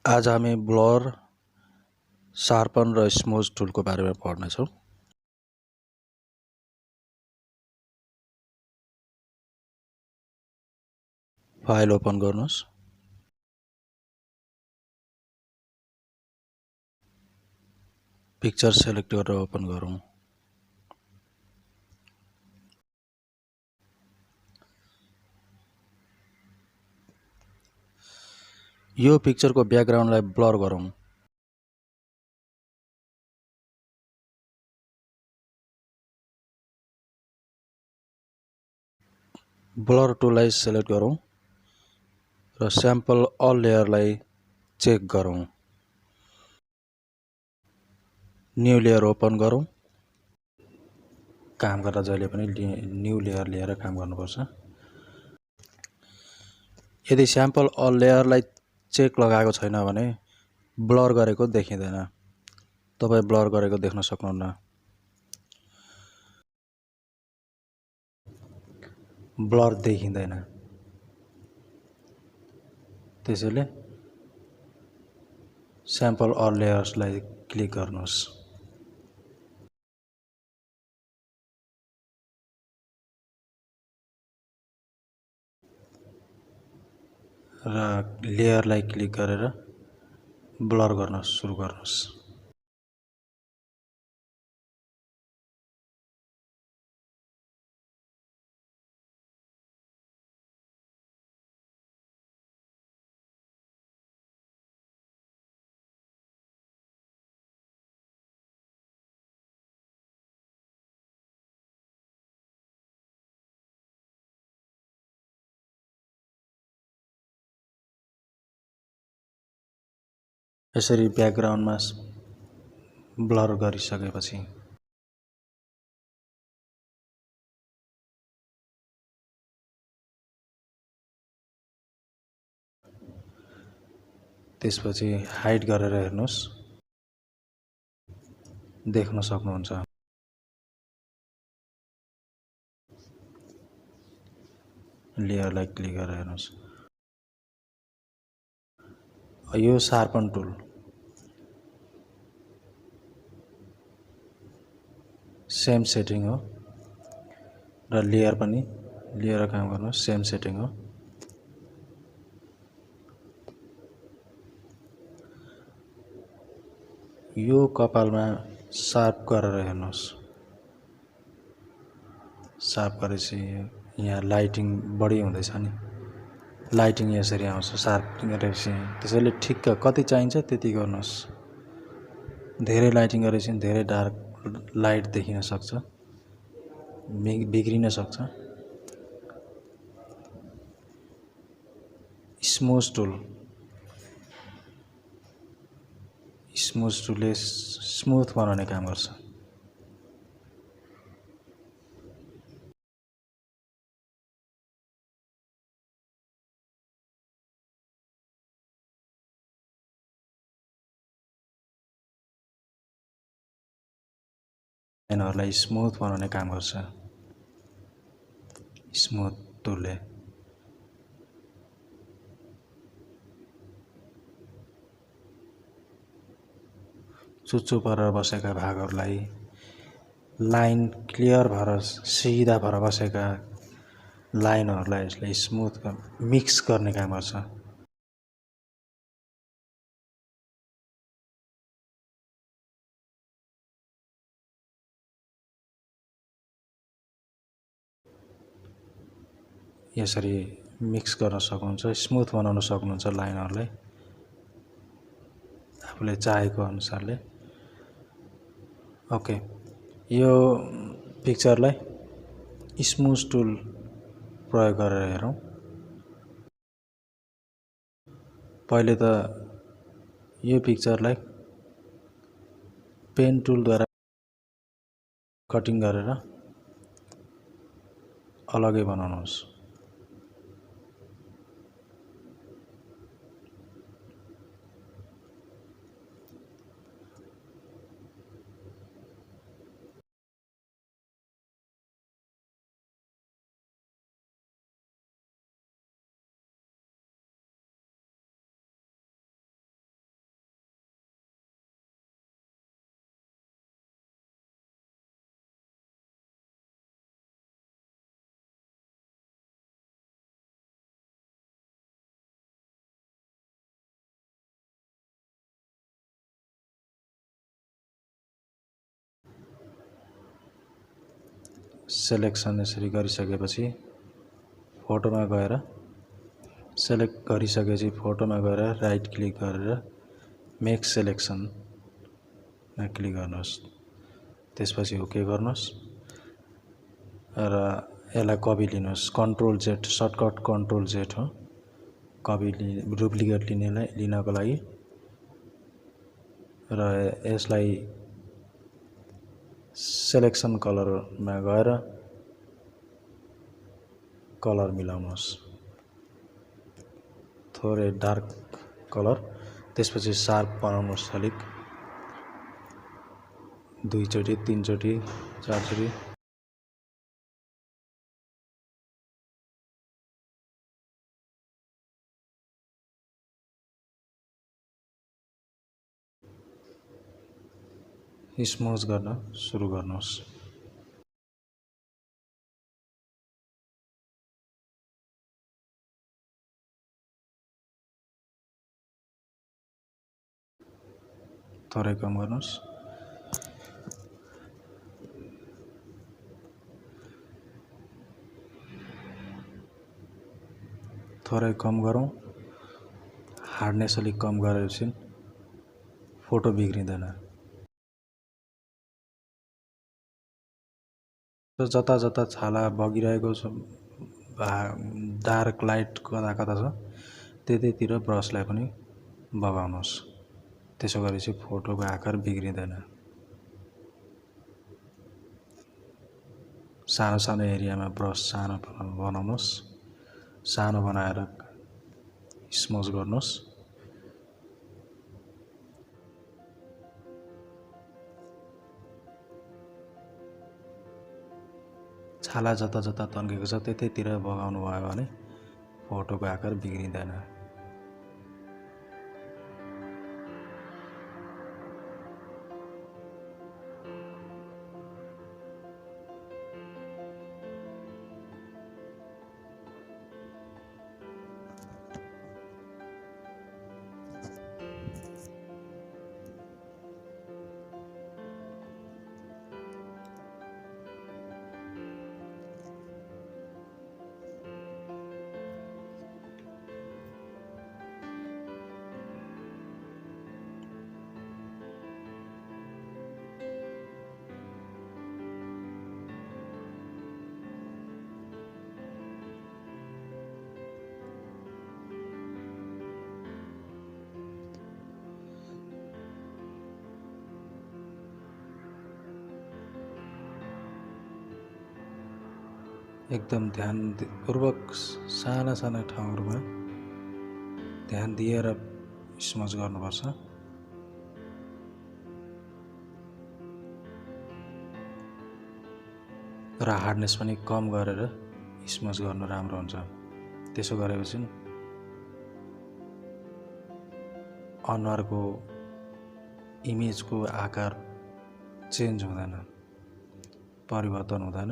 आज हामी blur, sharpen र स्मुज टुलको बारेमा पढ्नेछौँ। फाइल ओपन गर्नुहोस्। पिक्चर सेलेक्ट गरेर ओपन गरौँ। यो पिक्चरको ब्याकग्राउन्डलाई ब्लर गरौँ। ब्लर टुललाई सेलेक्ट गरौँ र स्याम्पल अल लेयरलाई चेक गरौँ। न्यू लेयर ओपन गरौँ। काम गर्दा जहिले पनि न्यू लेयर लिएर काम गर्नुपर्छ। यदि स्याम्पल अल लेयरलाई चेक लगाएको छैन भने ब्लर गरेको देखिँदैन। तपाईँ ब्लर गरेको देख्न सक्नुहुन्न। ब्लर देखिँदैन। त्यसैले स्याम्पल अल लेयर्सलाई क्लिक गर्नुहोस् र लेयरलाई क्लिक गरेर ब्लर गर्न सुरु गर्नुहोस्। यसरी ब्याकग्राउन्डमा ब्लर गरिसकेपछि त्यसपछि हाइड गरेर हेर्नुहोस्, देख्न सक्नुहुन्छ। लेयरलाई क्लिक गरेर हेर्नुहोस्। यो शार्पन टुल सेम सेटिङ हो र लेयर पनि लिएर काम गर्नुहोस्, सेम सेटिङ हो। यो कपालमा सार्प गरेर हेर्नुहोस्। सार्प गरेपछि यहाँ लाइटिङ बढी हुँदैछ नि, लाइटिङ यसरी आउँछ सार्प गरेपछि। त्यसैले ठिक्क कति चाहिन्छ त्यति गर्नुहोस्। धेरै लाइटिङ गरेपछि धेरै डार्क लाइट देखिन सक्छ, बिग्रिन सक्छ। स्मुज टुलले स्मुथ बनाउने काम गर्छ। लाइनहरूलाई स्मुथ बनाउने काम गर्छ स्मुथ टुलले। चुच्चो परेर बसेका भागहरूलाई लाइन क्लियर भएर सिधा भएर बसेका लाइनहरूलाई यसले स्मुथ मिक्स गर्ने काम गर्छ। यसरी मिक्स गर्न सक्नुहुन्छ, स्मुथ बनाउन सक्नुहुन्छ लाइनहरूलाई आफूले चाहेको अनुसारले। ओके, यो पिक्चरलाई स्मुज टुल प्रयोग गरेर हेरौँ। पहिले त यो पिक्चरलाई पेन टुलद्वारा कटिङ गरेर अलगै बनाउनुहोस्। सेलेक्सन यसरी गरिसकेपछि फोटोमा गएर सेलेक्ट गरिसकेपछि फोटोमा गएर राइट क्लिक गरेर मेक सेलेक्सनमा क्लिक गर्नुहोस्। त्यसपछि ओके गर्नुहोस् र यसलाई कपी लिनुहोस्। Control Z shortcut control Z हो कपी डुप्लिकेट लिनको लागि र यसलाई सेलेक्सन कलरमा गएर कलर मिलाउनुहोस् थोरै डार्क कलर। त्यसपछि शार्प बनाउनुहोस् अलिक 2 चोटि 3 चोटि 4 चोटि स्मज गर्न सुरु गर्नुहोस्। थोरै कम गर्नुहोस्। थोरै कम गरौँ। हार्डनेस अलिक कम गरेपछि फोटो बिग्रिँदैन। जता जता छाला बगिरहेको छ डार्क लाइट कता कता छ त्यतैतिर ब्रसलाई पनि बगाउनुहोस्। त्यसो गरेपछि फोटोको आकार बिग्रिँदैन। सानो सानो एरियामा ब्रस सानो बनाउनुहोस्। सानो बनाएर स्मज गर्नुहोस्। छाला जता जता तन्केको छ त्यतैतिर बगाउनु भयो भने फोटोको आकार बिग्रिँदैन। एकदम ध्यानपूर्वक साना साना ठाउँहरुमा ध्यान दिएर स्मज गर्नुपर्छ। र हार्डनेस पनि कम गरेर स्मज गर्नु राम्रो हुन्छ। त्यसो गरेपछि अनुहारको इमेजको आकार चेन्ज हुँदैन, परिवर्तन हुँदैन।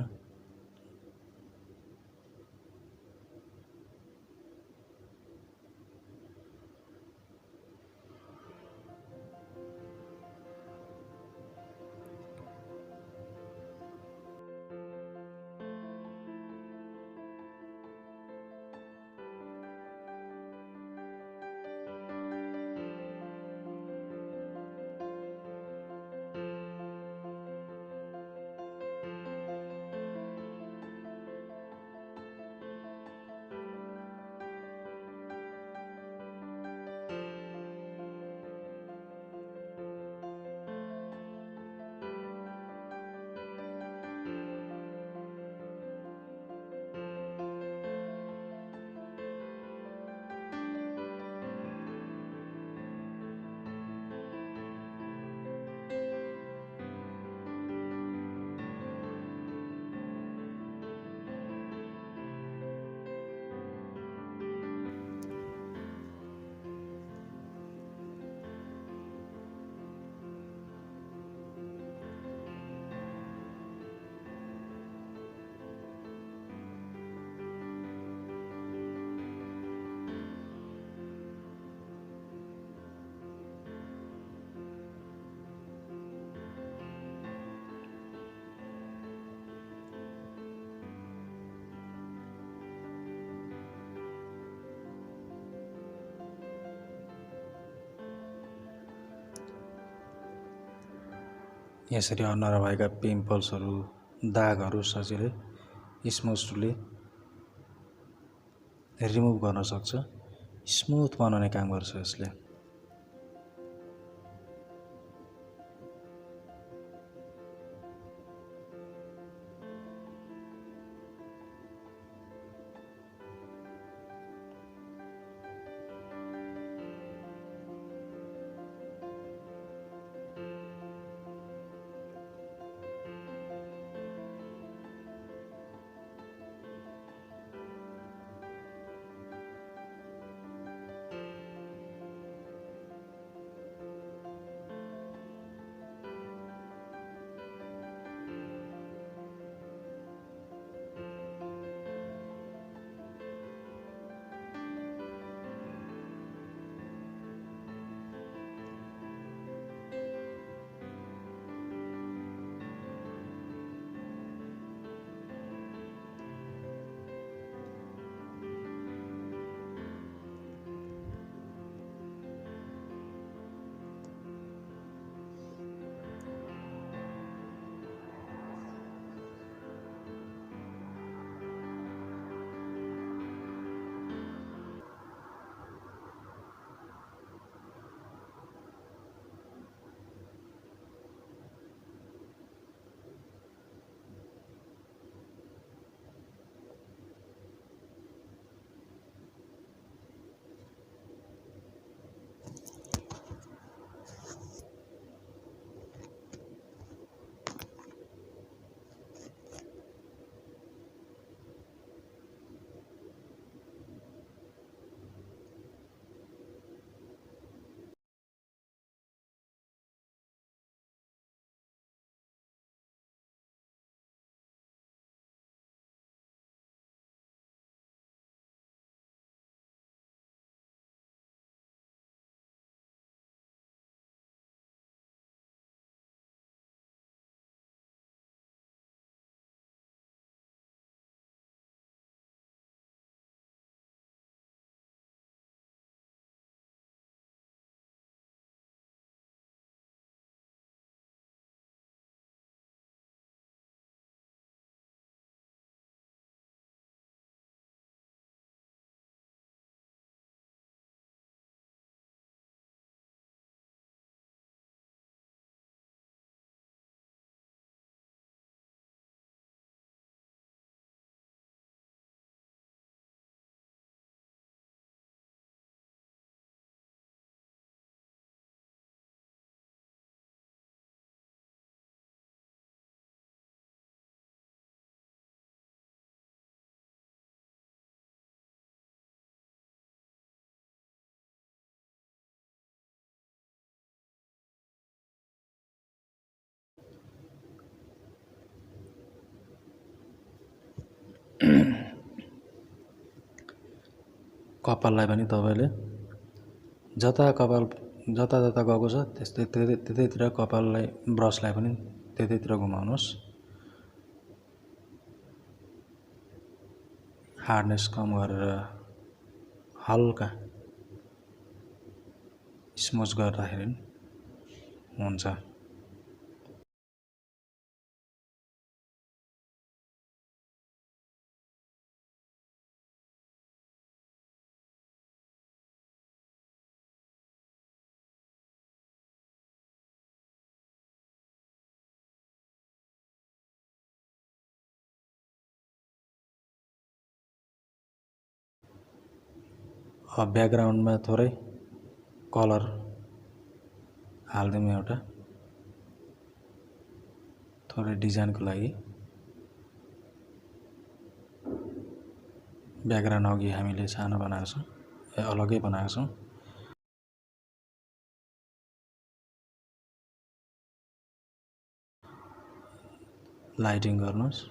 यसरी अनुहारमा भएका पिम्पल्सहरू दागहरू सजिलै स्मुज टुलले रिमुभ गर्न सक्छ, स्मुथ बनाउने काम गर्छ यसले। कपाललाई पनि तपाईले जता जता गएको छ त्यतैतिर कपाललाई ब्रसलाई पनि त्यतैतिर घुमाउनुहोस्। हार्डनेस कम गरेर हल्का स्मुज गर्दाखेरि हुन्छ। ब्याकग्राउन्डमा थोरै कलर हाल्दिउँ, एउटा थोरै डिजाइनको लागि। ब्याकग्राउन्ड अघि हामीले सानो बनाएको छौँ, अलगै बनाएको छौँ। लाइटिङ गर्नुहोस्।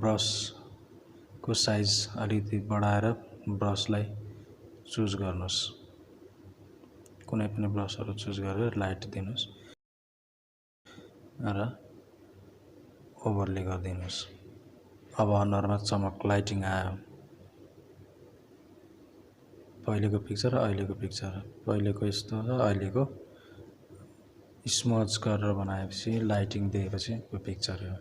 ब्रसको साइज अलिकति बढाएर ब्रसलाई चुज गर्नुहोस्। कुनै पनि ब्रसहरू चुज गरेर लाइट दिनुहोस् र ओभरले गरिदिनुहोस्। अब अनुहारमा चमक लाइटिङ आयो, पहिलेको पिक्चर र अहिलेको पिक्चर पहिलेको यस्तो र अहिलेको स्मज गरेर बनाएपछि लाइटिङ दिएपछि को पिक्चर हो